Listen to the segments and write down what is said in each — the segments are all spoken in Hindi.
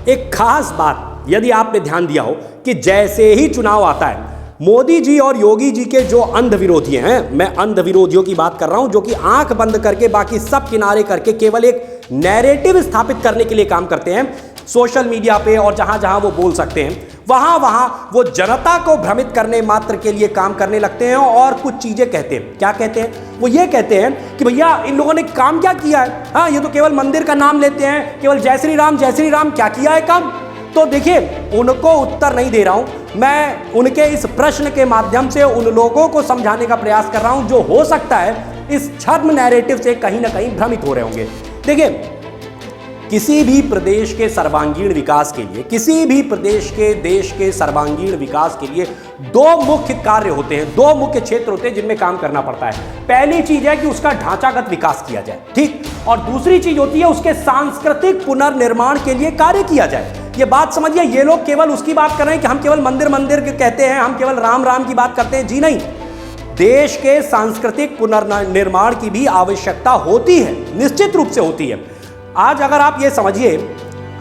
एक खास बात यदि आपने ध्यान दिया हो कि जैसे ही चुनाव आता है, मोदी जी और योगी जी के जो अंध विरोधी हैं, मैं अंध विरोधियों की बात कर रहा हूं, जो कि आंख बंद करके बाकी सब किनारे करके केवल एक नैरेटिव स्थापित करने के लिए काम करते हैं सोशल मीडिया पे, और जहां जहां वो बोल सकते हैं वहां वहां वो जनता को भ्रमित करने मात्र के लिए काम करने लगते हैं और कुछ चीजें कहते हैं। क्या कहते हैं? वो ये कहते हैं कि भैया इन लोगों ने काम क्या किया है, हाँ ये तो केवल मंदिर का नाम लेते हैं, केवल जय श्री राम, क्या किया है काम? तो देखिए, उनको उत्तर नहीं दे रहा हूं मैं, उनके इस प्रश्न के माध्यम से उन लोगों को समझाने का प्रयास कर रहा हूं जो हो सकता है इस छद्म नैरेटिव से कहीं ना कहीं भ्रमित हो रहे होंगे। देखिए, किसी भी प्रदेश के सर्वांगीण विकास के लिए, किसी भी प्रदेश के देश के सर्वांगीण विकास के लिए दो मुख्य कार्य होते हैं, दो मुख्य क्षेत्र होते हैं जिनमें काम करना पड़ता है। पहली चीज है कि उसका ढांचागत विकास किया जाए, ठीक, और दूसरी चीज होती है उसके सांस्कृतिक पुनर्निर्माण के लिए कार्य किया जाए। ये बात समझिए, ये लोग केवल उसकी बात कर रहे हैं कि हम केवल मंदिर मंदिर कहते हैं, हम केवल राम राम की बात करते हैं। जी नहीं, देश के सांस्कृतिक पुनर्निर्माण की भी आवश्यकता होती है, निश्चित रूप से होती है। आज अगर आप ये समझिए,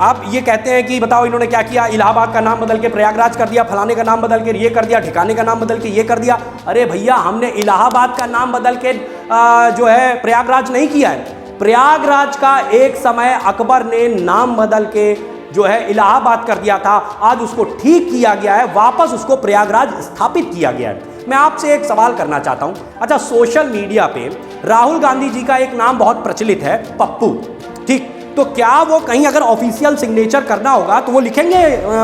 आप ये कहते हैं कि बताओ इन्होंने क्या किया, इलाहाबाद का नाम बदल के प्रयागराज कर दिया, फलाने का नाम बदल के ये कर दिया, ठिकाने का नाम बदल के ये कर दिया। अरे भैया, हमने इलाहाबाद का नाम बदल के जो है प्रयागराज नहीं किया है। प्रयागराज का एक समय अकबर ने नाम बदल के जो है इलाहाबाद कर दिया था, आज उसको ठीक किया गया है, वापस उसको प्रयागराज स्थापित किया गया है। मैं आपसे एक सवाल करना चाहता हूं। अच्छा, सोशल मीडिया पे राहुल गांधी जी का एक नाम बहुत प्रचलित है, पप्पू, ठीक, तो क्या वो कहीं अगर ऑफिशियल सिग्नेचर करना होगा तो वो लिखेंगे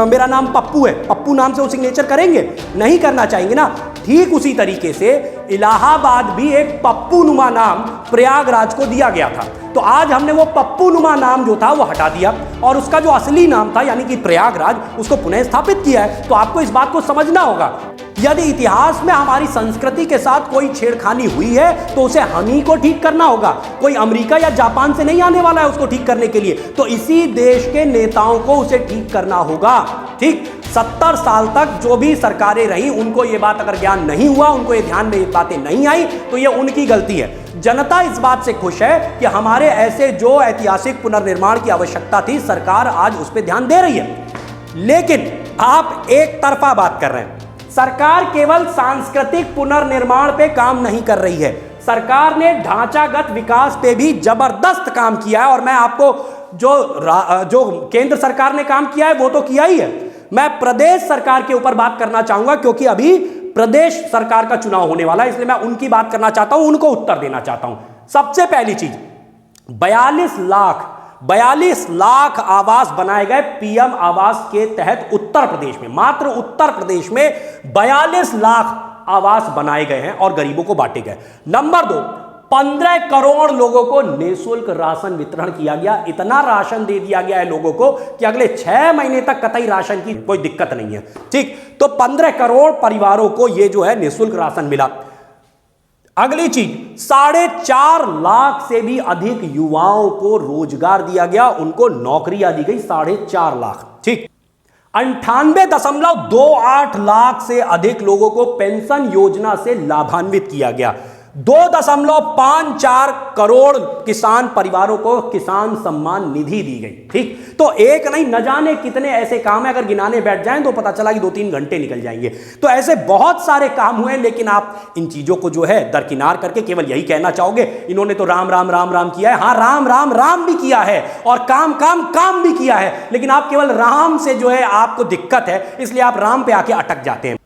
मेरा नाम पप्पू है, पप्पू नाम से वो सिग्नेचर करेंगे? नहीं करना चाहेंगे ना। ठीक उसी तरीके से इलाहाबाद भी एक पप्पू नुमा नाम प्रयागराज को दिया गया था, तो आज हमने वो पप्पू नुमा नाम जो था वो हटा दिया और उसका जो असली नाम था यानी कि प्रयागराज, उसको पुनः स्थापित किया है। तो आपको इस बात को समझना होगा, यदि इतिहास में हमारी संस्कृति के साथ कोई छेड़खानी हुई है तो उसे हम ही को ठीक करना होगा, कोई अमेरिका या जापान से नहीं आने वाला है उसको ठीक करने के लिए। तो इसी देश के नेताओं को उसे ठीक करना होगा, ठीक। 70 साल तक जो भी सरकारें रही, उनको ये बात अगर ज्ञान नहीं हुआ, उनको ये ध्यान में ये बातें नहीं आई, तो ये उनकी गलती है। जनता इस बात से खुश है कि हमारे ऐसे जो ऐतिहासिक पुनर्निर्माण की आवश्यकता थी, सरकार आज उस पर ध्यान दे रही है। लेकिन आप एक तरफा बात कर रहे हैं। सरकार केवल सांस्कृतिक पुनर्निर्माण पे काम नहीं कर रही है, सरकार ने ढांचागत विकास पे भी जबरदस्त काम किया है। और मैं आपको जो केंद्र सरकार ने काम किया है वो तो किया ही है। मैं प्रदेश सरकार के ऊपर बात करना चाहूंगा, क्योंकि अभी प्रदेश सरकार का चुनाव होने वाला है, इसलिए मैं उनकी बात करना चाहता हूं, उनको उत्तर देना चाहता हूं। सबसे पहली चीज, 42 लाख आवास बनाए गए पीएम आवास के तहत उत्तर प्रदेश में, मात्र उत्तर प्रदेश में 42 लाख आवास बनाए गए हैं और गरीबों को बांटे गए। नंबर 2, 15 करोड़ लोगों को निःशुल्क राशन वितरण किया गया। इतना राशन दे दिया गया है लोगों को कि अगले 6 महीने तक कतई राशन की कोई दिक्कत नहीं है, ठीक। तो 15 करोड़ परिवारों को यह जो है निःशुल्क राशन मिला। अगली चीज, 4.5 लाख से भी अधिक युवाओं को रोजगार दिया गया, उनको नौकरियां दी गई 4.5 लाख, ठीक। 98.28 लाख से अधिक लोगों को पेंशन योजना से लाभान्वित किया गया। 2.54 करोड़ किसान परिवारों को किसान सम्मान निधि दी गई, ठीक। तो एक नहीं, न जाने कितने ऐसे काम है, अगर गिनाने बैठ जाएं तो पता चला कि 2-3 घंटे निकल जाएंगे। तो ऐसे बहुत सारे काम हुए, लेकिन आप इन चीजों को जो है दरकिनार करके केवल यही कहना चाहोगे इन्होंने तो राम राम राम राम किया है। हाँ, राम राम राम भी किया है और काम काम काम भी किया है, लेकिन आप केवल राम से जो है आपको दिक्कत है, इसलिए आप राम पे आके अटक जाते हैं।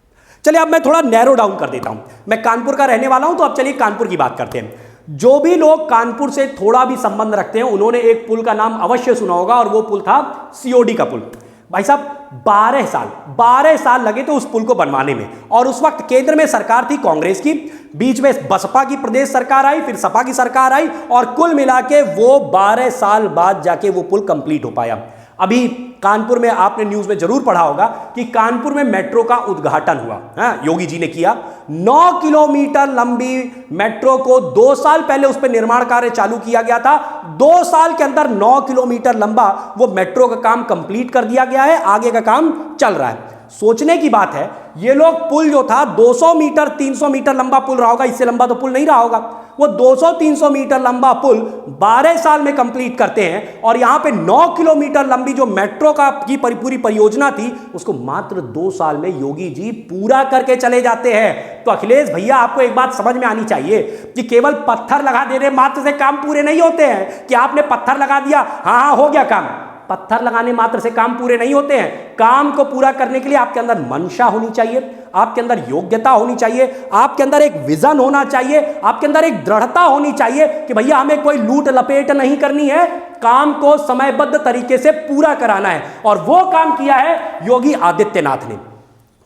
चलिए अब मैं थोड़ा नैरो डाउन कर देता हूं। मैं कानपुर का रहने वाला हूं, तो अब चलिए कानपुर की बात करते हैं। जो भी लोग कानपुर से थोड़ा भी संबंध रखते हैं, उन्होंने एक पुल का नाम अवश्य सुना होगा, और वो पुल था सीओडी का पुल। भाई साहब, 12 साल लगे थे उस पुल को बनवाने में, और उस वक्त केंद्र में सरकार थी कांग्रेस की, बीच में बसपा की प्रदेश सरकार आई, फिर सपा की सरकार आई, और कुल मिला के वो 12 साल बाद जाके वो पुल कंप्लीट हो पाया। अभी कानपुर में आपने न्यूज में जरूर पढ़ा होगा कि कानपुर में मेट्रो का उद्घाटन हुआ, योगी जी ने किया। 9 किलोमीटर लंबी मेट्रो को 2 साल पहले उस पर निर्माण कार्य चालू किया गया था। 2 साल के अंदर 9 किलोमीटर लंबा वो मेट्रो का काम कंप्लीट कर दिया गया है, आगे का काम चल रहा है। सोचने की बात है, ये लोग पुल जो था 200 मीटर 300 मीटर लंबा पुल रहा होगा, इससे लंबा तो पुल नहीं रहा होगा, वो 200-300 मीटर लंबा पुल 12 साल में कंप्लीट करते हैं, और यहां पे 9 किलोमीटर लंबी जो मेट्रो की पूरी परियोजना थी उसको मात्र 2 साल में योगी जी पूरा करके चले जाते हैं। तो अखिलेश भैया, आपको एक बात समझ में आनी चाहिए कि केवल पत्थर लगा देने मात्र से काम पूरे नहीं होते हैं, कि आपने पत्थर लगा दिया, हाँ हो गया काम। पत्थर लगाने मात्र से काम पूरे नहीं होते हैं। काम को पूरा करने के लिए आपके अंदर मंशा होनी चाहिए, आपके अंदर योग्यता होनी चाहिए, आपके अंदर एक विजन होना चाहिए, आपके अंदर एक दृढ़ता होनी चाहिए कि भैया हमें कोई लूट लपेट नहीं करनी है, काम को समयबद्ध तरीके से पूरा कराना है। और वो काम किया है योगी आदित्यनाथ ने।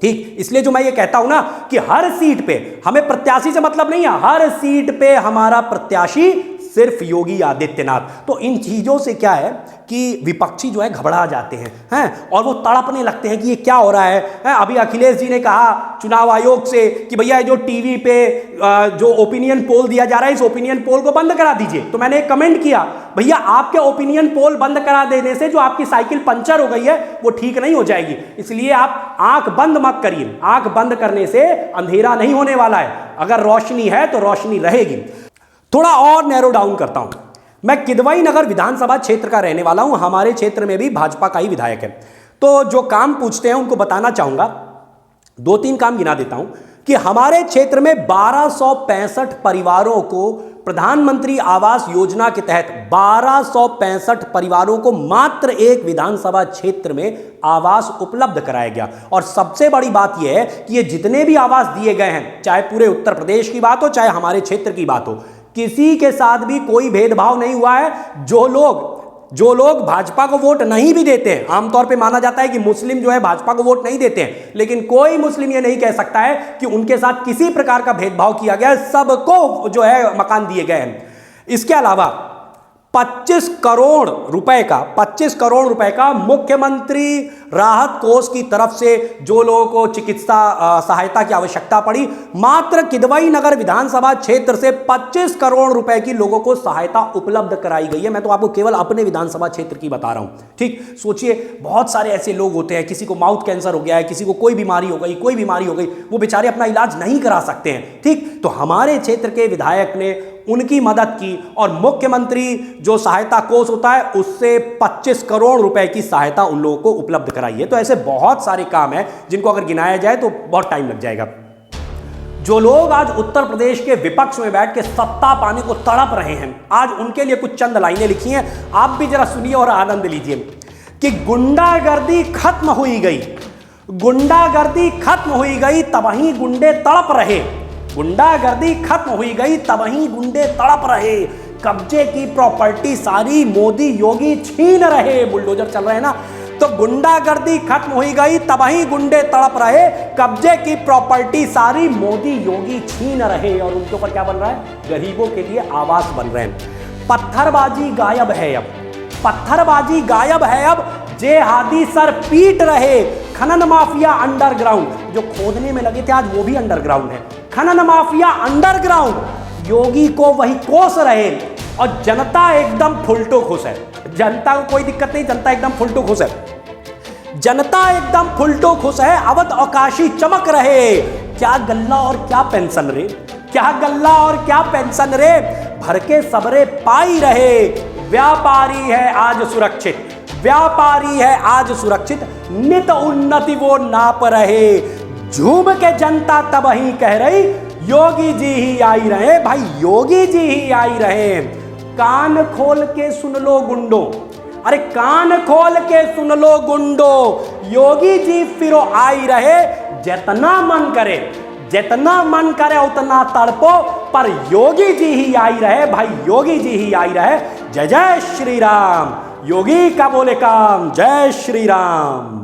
ठीक, इसलिए जो मैं ये कहता हूं ना कि हर सीट पे हमें प्रत्याशी से मतलब नहीं है, हर सीट पे हमारा प्रत्याशी सिर्फ योगी आदित्यनाथ। तो इन चीजों से क्या है कि विपक्षी जो है घबरा जाते हैं और वो तड़पने लगते हैं कि ये क्या हो रहा है। अभी अखिलेश जी ने कहा चुनाव आयोग से कि भैया जो टीवी पे जो ओपिनियन पोल दिया जा रहा है, इस ओपिनियन पोल को बंद करा दीजिए। तो मैंने एक कमेंट किया, भैया आपके ओपिनियन पोल बंद करा देने से जो आपकी साइकिल पंचर हो गई है वो ठीक नहीं हो जाएगी, इसलिए आप आंख बंद मत करिए। आंख बंद करने से अंधेरा नहीं होने वाला है, अगर रोशनी है तो रोशनी रहेगी। थोड़ा और नैरो डाउन करता हूं, मैं किदवई नगर विधानसभा क्षेत्र का रहने वाला हूं, हमारे क्षेत्र में भी भाजपा का ही विधायक है। तो जो काम पूछते हैं उनको बताना चाहूंगा, 2-3 काम गिना देता हूं कि हमारे क्षेत्र में 1265 परिवारों को प्रधानमंत्री आवास योजना के तहत 1265 परिवारों को मात्र एक विधानसभा क्षेत्र में आवास उपलब्ध कराया गया। और सबसे बड़ी बात यह है कि ये जितने भी आवास दिए गए हैं, चाहे पूरे उत्तर प्रदेश की बात हो चाहे हमारे क्षेत्र की बात हो, किसी के साथ भी कोई भेदभाव नहीं हुआ है। जो लोग भाजपा को वोट नहीं भी देते हैं, आमतौर पे माना जाता है कि मुस्लिम जो है भाजपा को वोट नहीं देते हैं, लेकिन कोई मुस्लिम ये नहीं कह सकता है कि उनके साथ किसी प्रकार का भेदभाव किया गया है, सबको जो है मकान दिए गए हैं। इसके अलावा 25 करोड़ रुपए का मुख्यमंत्री राहत कोष की तरफ से जो लोगों को चिकित्सा सहायता की आवश्यकता पड़ी, मात्र किदवई नगर विधानसभा क्षेत्र से 25 करोड़ रुपए की लोगों को सहायता उपलब्ध कराई गई है। मैं तो आपको केवल अपने विधानसभा क्षेत्र की बता रहा हूं। ठीक, सोचिए बहुत सारे ऐसे लोग होते हैं, किसी को माउथ कैंसर हो गया है, किसी को कोई बीमारी हो गई, वो बेचारे अपना इलाज नहीं करा सकते हैं। ठीक, तो हमारे क्षेत्र के विधायक ने उनकी मदद की और मुख्यमंत्री जो सहायता कोष होता है उससे 25 करोड़ रुपए की सहायता उन लोगों को उपलब्ध कराई है। तो ऐसे बहुत सारे काम हैं जिनको अगर गिनाया जाए तो बहुत टाइम लग जाएगा। जो लोग आज उत्तर प्रदेश के विपक्ष में बैठ के सत्ता पाने को तड़प रहे हैं, आज उनके लिए कुछ चंद लाइनें लिखी हैं, आप भी जरा सुनिए और आनंद लीजिए कि गुंडागर्दी खत्म हुई गई, गुंडागर्दी खत्म हुई गई, तबही गुंडे तड़प रहे। गुंडागर्दी खत्म हुई गई, तबही गुंडे तड़प रहे। कब्जे की प्रॉपर्टी सारी मोदी योगी छीन रहे। बुलडोजर चल रहे हैं ना, तो गुंडागर्दी खत्म हुई गई, तबही गुंडे तड़प रहे। कब्जे की प्रॉपर्टी सारी मोदी योगी छीन रहे। और उनके ऊपर क्या बन रहा है? गरीबों के लिए आवास बन रहे हैं। पत्थरबाजी गायब है अब, पत्थरबाजी गायब है अब। जेहादी सर पीट रहे। खनन माफिया अंडरग्राउंड, जो खोदने में लगे थे आज वो भी अंडरग्राउंड है। खनन माफिया अंडरग्राउंड, योगी को वही कोस रहे। और जनता एकदम फुलटो खुश है। जनता को कोई दिक्कत नहीं, जनता एकदम फुलटो खुश है। जनता एकदम फुलटो खुश है। अवध अवकाशी चमक रहे। क्या गल्ला और क्या पेंशन रे, क्या गल्ला और क्या पेंशन रे, भर के सबरे पाई रहे। व्यापारी है आज सुरक्षित, व्यापारी है आज सुरक्षित, नित उन्नति वो नाप रहे। झूम के जनता तब ही कह रही योगी जी ही आई रहे। भाई योगी जी ही आई रहे। कान खोल के सुन लो गुंडो, अरे कान खोल के सुन लो गुंडो, योगी जी फिर आई रहे। जितना मन करे, जितना मन करे उतना तड़पो, पर योगी जी ही आई रहे। भाई योगी जी ही आई रहे। जय जय श्री राम। योगी का बोले काम, जय श्री राम।